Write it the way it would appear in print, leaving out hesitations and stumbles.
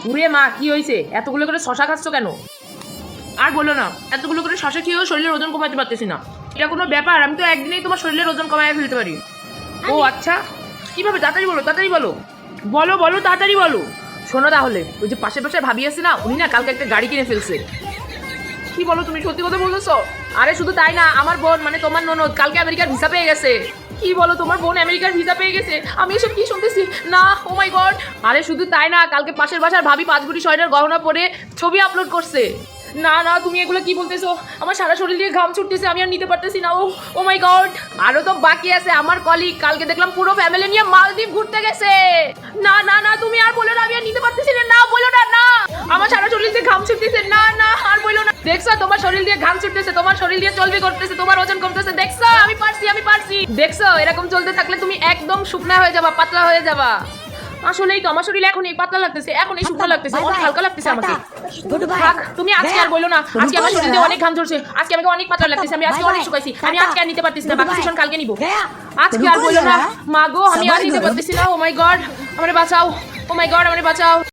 উড়ে মা কি হয়েছে? এতগুলো করে শশা খাচ্ছ কেন? আর বলো না, এতগুলো করে শশা খেয়েও শরীরের ওজন কমাতে পারতেছি না। এটা কোনো ব্যাপার? আমি তো একদিনেই তোমার শরীরের ওজন কমায় ফেলতে পারি। ও আচ্ছা, কিভাবে? তাড়াতাড়ি বলো, তাড়াতাড়ি বলো, বলো বলো, তাড়াতাড়ি বলো। শোনো তাহলে, ওই যে পাশে পাশে ভাবি আছে না, উনি না কালকে একটা গাড়ি কিনে ফেলছে। কি বলো তুমি? সত্যি কথা বলতেছো? আরে শুধু তাই না, আমার বোন মানে তোমার ননদ কালকে আমেরিকার ভিসা পেয়ে গেছে। কি বলো, তোমার বোন আমেরিকার ভিসা পেয়ে গেছে? আমি এসব কি শুনতেছি না, ও মাই গড। আরে শুধু তাই না, কালকে পাশের বাসার ভাবি 5 ভরি স্বর্ণের গহনা পরে ছবি আপলোড করছে। না না, তুমি এগুলো কি বলতেছো? আমার সারা শরীর দিয়ে ঘাম ছুটতেছে, আমি আর নিতে পারতেছি না। ও মাই গড। আরো তো বাকি আছে, আমার কলিগ কালকে দেখলাম পুরো ফ্যামিলি নিয়ে মালদ্বীপ ঘুরতে গেছে। না না না, তুমি আর বলো না, আমি আর নিতে পারতেছি না। না বলো না, না, আমার সারা শরীর দিয়ে ঘাম ছুটতেছে। না না, আর বলো না। দেখছো, তোমার শরীর দিয়ে ঘাম ছুটতেছে, তোমার শরীর দিয়ে চর্বি করতেছে, তোমার ওজন কমতেছে। দেখছো, আমি পারছি, আমি পারছি। দেখছো, এরকম চলতে থাকলে তুমি একদম শুকনা হয়ে যাবা, পাতলা হয়ে যাবা। আসলেই তো আমার শরীর এখন এই পাতলা লাগতেছে, এখন এই শুকনো লাগতেছে, অনেক হালকা লাগতেছে আমাকে। থাক, তুমি আজকে আর বলো না, আজকে আমার শরীরে অনেক ঘাম ঝরছে, আজকে আমাকে অনেক পাতলা লাগতেছে, আমি আজকে অনেক শুকাইছি, আমি আজকে আর নিতে পারতেছি না, বাকি সেশন কালকে নিব। আজকে আর বলো না, মা গো, আমি আর নিতে পারতেছি না। ও মাই গড, আমারে বাঁচাও, ও মাই গড, আমারে বাঁচাও।